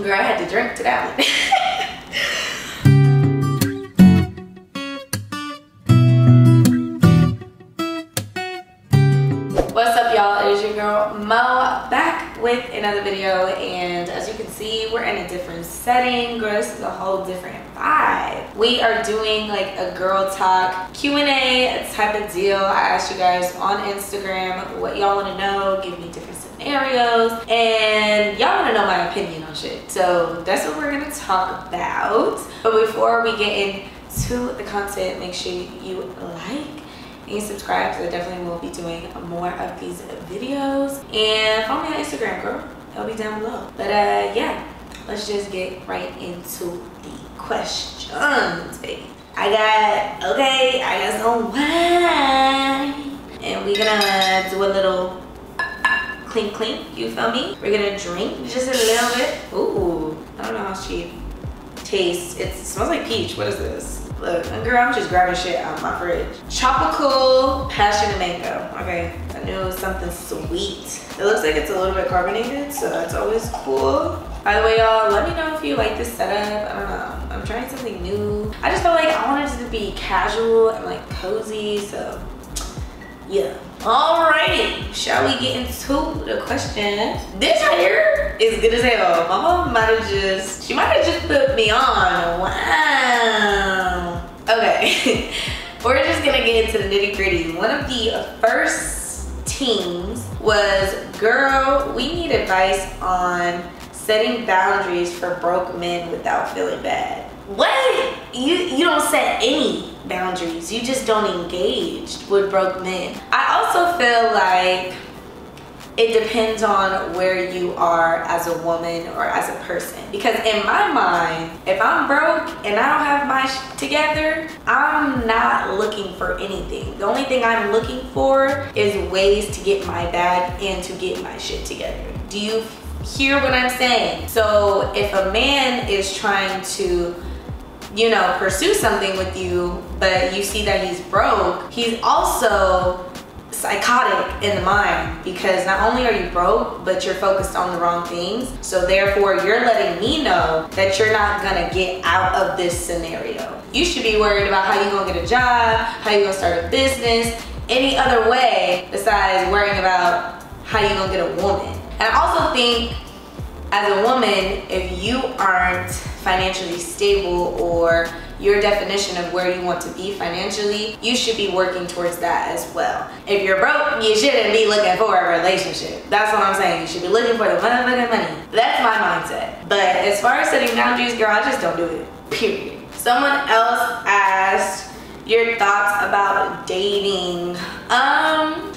Girl, I had to drink to that one. What's up, y'all? It is your girl Mo, back with another video, and as you can see, we're in a different setting. Girl, this is a whole different vibe. We are doing like a girl talk Q&A type of deal. I asked you guys on Instagram what y'all want to know, give me different scenarios, and y'all want to know my opinion on shit. So that's what we're gonna talk about. But before we get into the content, make sure you like and subscribe, because I definitely will be doing more of these videos. And follow me on Instagram, girl. It'll be down below. But yeah, let's just get right into the questions, baby. I got some wine, and we're gonna do a little clink clink, you feel me? We're gonna drink just a little bit. Ooh, I don't know how she tastes. It smells like peach. What is this? Look, girl, I'm just grabbing shit out of my fridge. Tropical passion mango. Okay, I knew it was something sweet. It looks like it's a little bit carbonated, so that's always cool. By the way, y'all, let me know if you like this setup. I don't know, I'm trying something new. I just felt like I wanted it to be casual and like cozy, so yeah. Alrighty, shall we get into the questions? This right here is good as hell. My mom might have just put me on. Wow. Okay, we're just gonna get into the nitty gritty. One of the first teams was, girl, we need advice on setting boundaries for broke men without feeling bad. What? You don't set any boundaries. You just don't engage with broke men. I also feel like it depends on where you are as a woman or as a person. Because in my mind, if I'm broke and I don't have my shit together, I'm not looking for anything. The only thing I'm looking for is ways to get my bag and to get my shit together. Do you hear what I'm saying? So if a man is trying to, you know, pursue something with you, but you see that he's broke, he's also psychotic in the mind, because not only are you broke, but you're focused on the wrong things. So therefore, you're letting me know that you're not gonna get out of this scenario. You should be worried about how you're gonna get a job, how you're gonna start a business, any other way besides worrying about how you're gonna get a woman. And I also think, as a woman, if you aren't financially stable, or your definition of where you want to be financially, you should be working towards that as well. If you're broke, you shouldn't be looking for a relationship. That's what I'm saying. You should be looking for the motherfucking money. That's my mindset. But as far as setting boundaries, girl, I just don't do it, period. Someone else asked your thoughts about dating.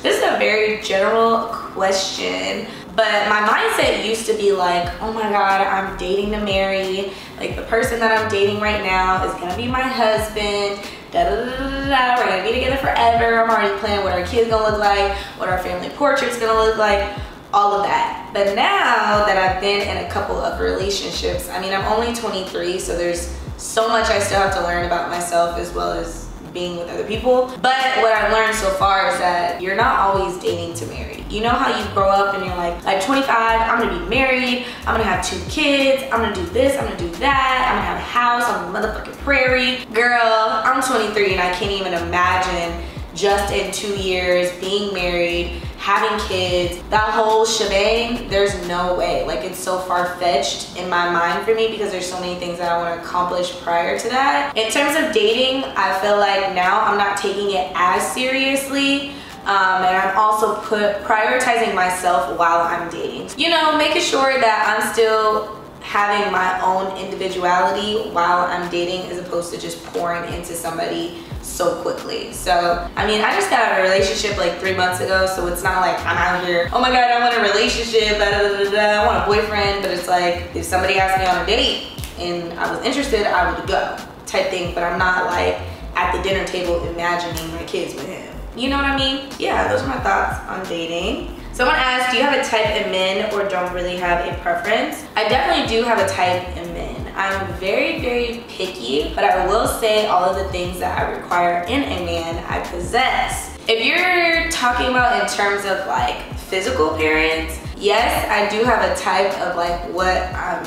This is a very general question, but my mindset used to be like, oh my God, I'm dating to marry. Like, the person that I'm dating right now is gonna be my husband. Da da da da da. We're gonna be together forever. I'm already planning what our kid's gonna look like, what our family portrait's gonna look like, all of that. But now that I've been in a couple of relationships, I mean, I'm only 23, so there's so much I still have to learn about myself, as well as being with other people. But what I've learned so far is that you're not always dating to marry. You know how you grow up and you're like 25, I'm gonna be married, I'm gonna have 2 kids, I'm gonna do this, I'm gonna do that, I'm gonna have a house on the motherfucking prairie. Girl, I'm 23 and I can't even imagine just in 2 years being married, having kids, that whole shebang. There's no way. Like, it's so far-fetched in my mind for me, because there's so many things that I want to accomplish prior to that. In terms of dating, I feel like now I'm not taking it as seriously, and I'm also prioritizing myself while I'm dating. You know, making sure that I'm still having my own individuality while I'm dating, as opposed to just pouring into somebody so quickly. So, I mean, I just got out of a relationship like 3 months ago, so it's not like I'm out here, oh my God, I want a relationship, blah, blah, blah, blah, I want a boyfriend. But it's like, if somebody asked me on a date and I was interested, I would go type thing. But I'm not like at the dinner table imagining my kids with him. You know what I mean? Yeah, those are my thoughts on dating. Someone asked, do you have a type in men or don't really have a preference? I definitely do have a type in men. I'm very, very picky, but I will say all of the things that I require in a man, I possess. If you're talking about in terms of like physical appearance, yes, I do have a type of like what I'm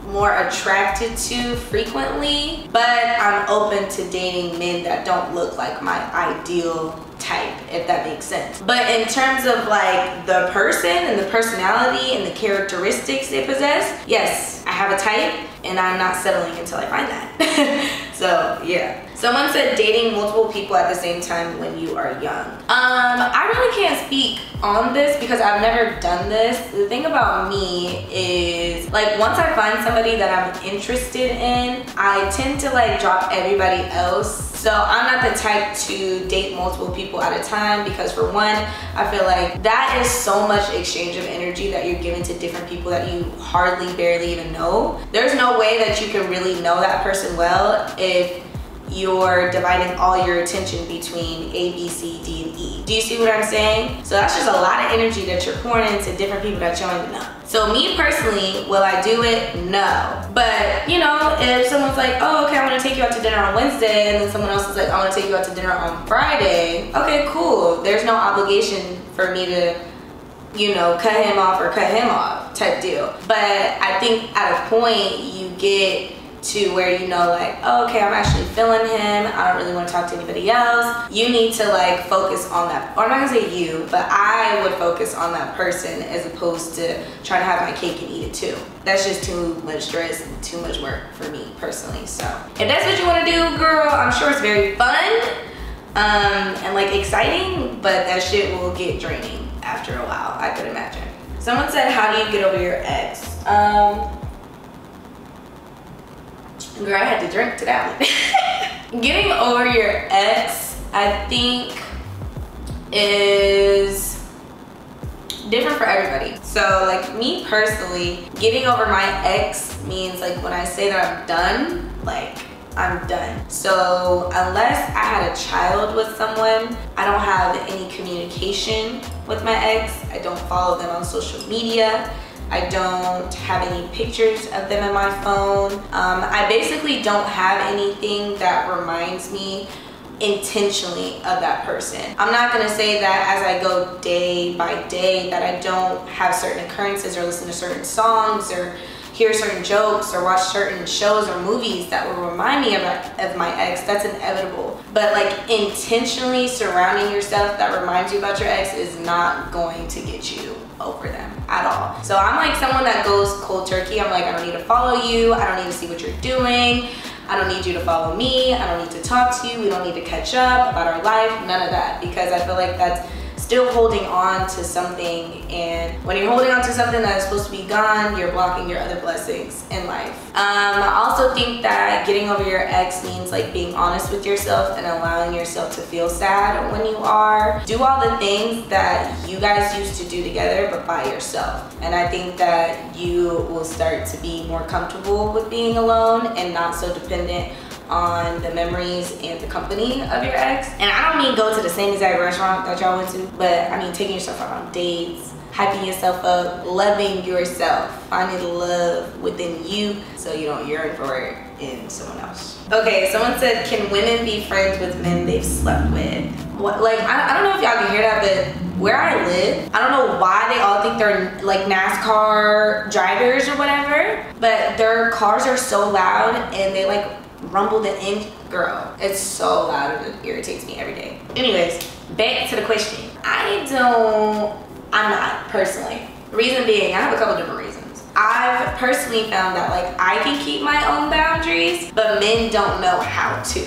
more attracted to frequently, but I'm open to dating men that don't look like my ideal type, if that makes sense. But in terms of like the person and the personality and the characteristics they possess, yes, I have a type and I'm not settling until I find that. So yeah. Someone said dating multiple people at the same time when you are young. I really can't speak on this because I've never done this. The thing about me is, like, once I find somebody that I'm interested in, I tend to like drop everybody else. So I'm not the type to date multiple people at a time because, for one, I feel like that is so much exchange of energy that you're giving to different people that you hardly barely even know. There's no way that you can really know that person well if you're dividing all your attention between A, B, C, D, and E. Do you see what I'm saying? So that's just a lot of energy that you're pouring into different people that you don't even know. So me personally, will I do it? No. But, you know, if someone's like, oh, okay, I want to take you out to dinner on Wednesday, and then someone else is like, I want to take you out to dinner on Friday, okay, cool. There's no obligation for me to, you know, cut him off or cut him off type deal. But I think at a point you get to where you know, like, oh, okay, I'm actually feeling him, I don't really want to talk to anybody else. You need to like focus on that, or I'm not gonna say you, but I would focus on that person as opposed to trying to have my cake and eat it too. That's just too much stress and too much work for me personally. So if that's what you want to do, girl, I'm sure it's very fun and like exciting, but that shit will get draining after a while, I could imagine. Someone said, how do you get over your ex? Girl, I had to drink to that one. Getting over your ex, I think, is different for everybody. So like me personally, getting over my ex means like when I say that I'm done, like I'm done. So unless I had a child with someone, I don't have any communication with my ex. I don't follow them on social media. I don't have any pictures of them in my phone. I basically don't have anything that reminds me intentionally of that person. I'm not gonna say that as I go day by day that I don't have certain occurrences or listen to certain songs or hear certain jokes or watch certain shows or movies that will remind me of my ex. That's inevitable. But like intentionally surrounding yourself that reminds you about your ex is not going to get you over them at all. So I'm like someone that goes cold turkey. I'm like, I don't need to follow you. I don't need to see what you're doing. I don't need you to follow me. I don't need to talk to you. We don't need to catch up about our life. None of that, because I feel like that's still holding on to something, and when you're holding on to something that is supposed to be gone, you're blocking your other blessings in life. I also think that getting over your ex means like being honest with yourself and allowing yourself to feel sad when you are. Do all the things that you guys used to do together but by yourself. And I think that you will start to be more comfortable with being alone and not so dependent on the memories and the company of your ex. And I don't mean go to the same exact restaurant that y'all went to, but I mean taking yourself out on dates, hyping yourself up, loving yourself, finding the love within you so you don't yearn for it in someone else. Okay, someone said, can women be friends with men they've slept with? What, like, I don't know if y'all can hear that, but where I live, I don't know why they all think they're like NASCAR drivers or whatever, but their cars are so loud and they like rumble the engine. Girl, it's so loud and it irritates me every day. Anyways, back to the question. I'm not personally. Reason being, I have a couple different reasons. I've personally found that like I can keep my own boundaries, but men don't know how to,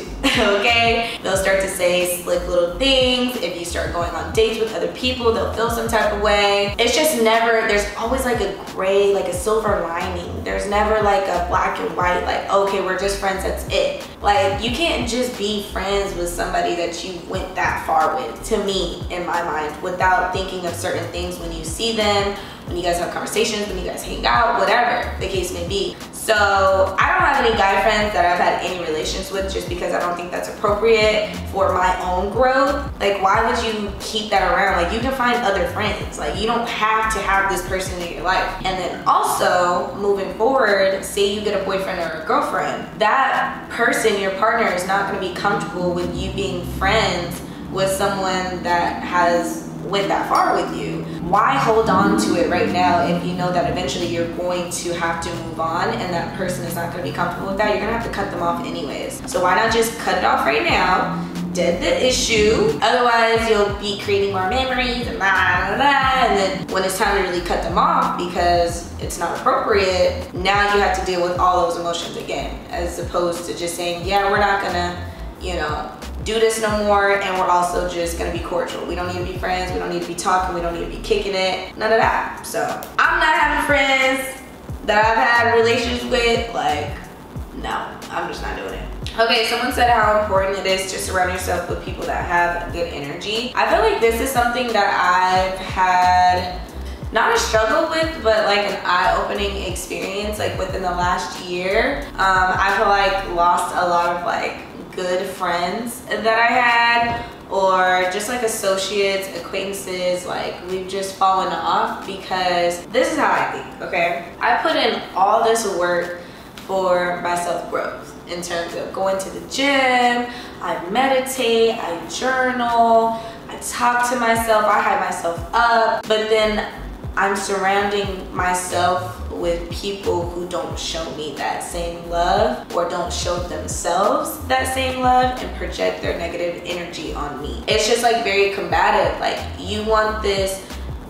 okay? They'll start to say slick little things. If you start going on dates with other people, they'll feel some type of way. It's just never, there's always like a gray, like a silver lining. There's never like a black and white, like, okay, we're just friends, that's it. Like, you can't just be friends with somebody that you went that far with, to me, in my mind, without thinking of certain things when you see them, when you guys have conversations, when you guys hang out, whatever the case may be. So I don't have any guy friends that I've had any relations with just because I don't think that's appropriate for my own growth. Like, why would you keep that around? Like, you can find other friends. Like, you don't have to have this person in your life. And then also, moving forward, say you get a boyfriend or a girlfriend, that person, your partner, is not gonna be comfortable with you being friends with someone that has went that far with you. why hold on to it right now if you know that eventually you're going to have to move on and that person is not going to be comfortable with that? You're going to have to cut them off anyways. So why not just cut it off right now? Dead the issue. Otherwise, you'll be creating more memories and blah, blah, blah. And then when it's time to really cut them off because it's not appropriate, now you have to deal with all those emotions again, as opposed to just saying, yeah, we're not gonna, you know, do this no more, and we're also just gonna be cordial. We don't need to be friends, we don't need to be talking, we don't need to be kicking it, none of that. So I'm not having friends that I've had relations with. Like, no, I'm just not doing it. Okay, someone said how important it is to surround yourself with people that have good energy. I feel like this is something that I've had not a struggle with, but like an eye-opening experience like within the last year. I feel like lost a lot of like good friends that I had, or just like associates, acquaintances, like we've just fallen off because this is how I think, okay? I put in all this work for my self-growth in terms of going to the gym, I meditate, I journal, I talk to myself, I hype myself up, but then I'm surrounding myself with people who don't show me that same love or don't show themselves that same love and project their negative energy on me. It's just like very combative. Like, you want this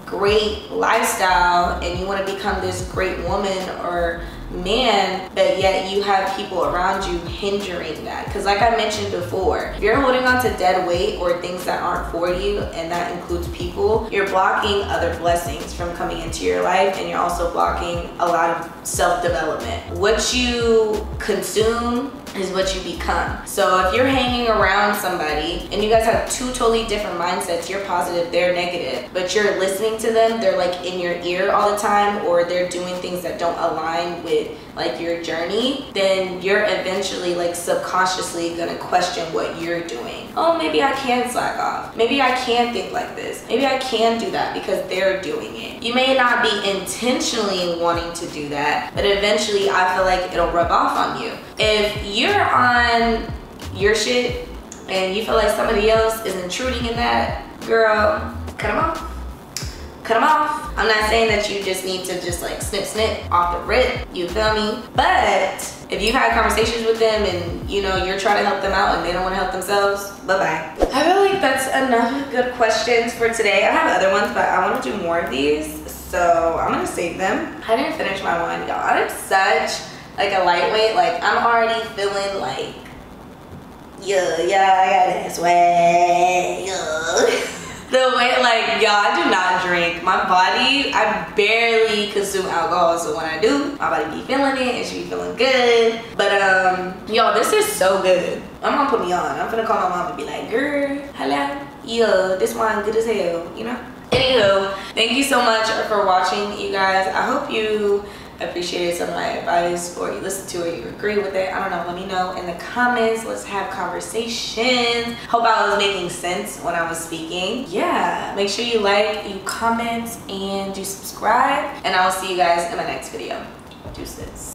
great lifestyle and you want to become this great woman or man, but yet you have people around you hindering that. Because like I mentioned before, if you're holding on to dead weight or things that aren't for you, and that includes people, you're blocking other blessings from coming into your life, and you're also blocking a lot of self-development. What you consume is what you become. So if you're hanging around somebody and you guys have two totally different mindsets, you're positive, they're negative, but you're listening to them, they're like in your ear all the time, or they're doing things that don't align with like your journey, then you're eventually like subconsciously gonna question what you're doing. Oh, maybe I can slack off. Maybe I can think like this. Maybe I can do that because they're doing it. You may not be intentionally wanting to do that, but eventually I feel like it'll rub off on you. If you're on your shit and you feel like somebody else is intruding in that, girl, cut them off. Cut them off. I'm not saying that you just need to just like snip off the rip, you feel me? But if you've had conversations with them and you know you're trying to help them out and they don't want to help themselves, bye-bye. I feel like that's enough good questions for today. I have other ones, but I want to do more of these, so I'm gonna save them. I didn't finish my wine, y'all. I'm such like a lightweight. Like, I'm already feeling like, yeah, I got this way, yeah. The way, like, y'all, I do not drink. My body, I barely consume alcohol, so when I do, my body be feeling it and she be feeling good. But y'all, this is so good. My mom put me on. I'm gonna call my mom and be like, girl, hello, yeah, this wine good as hell, you know? Anywho, thank you so much for watching, you guys. I hope you appreciated some of my advice, or you listened to it, you agree with it. I don't know, let me know in the comments. Let's have conversations. Hope I was making sense when I was speaking. Yeah, make sure you like, you comment, and do subscribe, and I will see you guys in my next video. Deuces.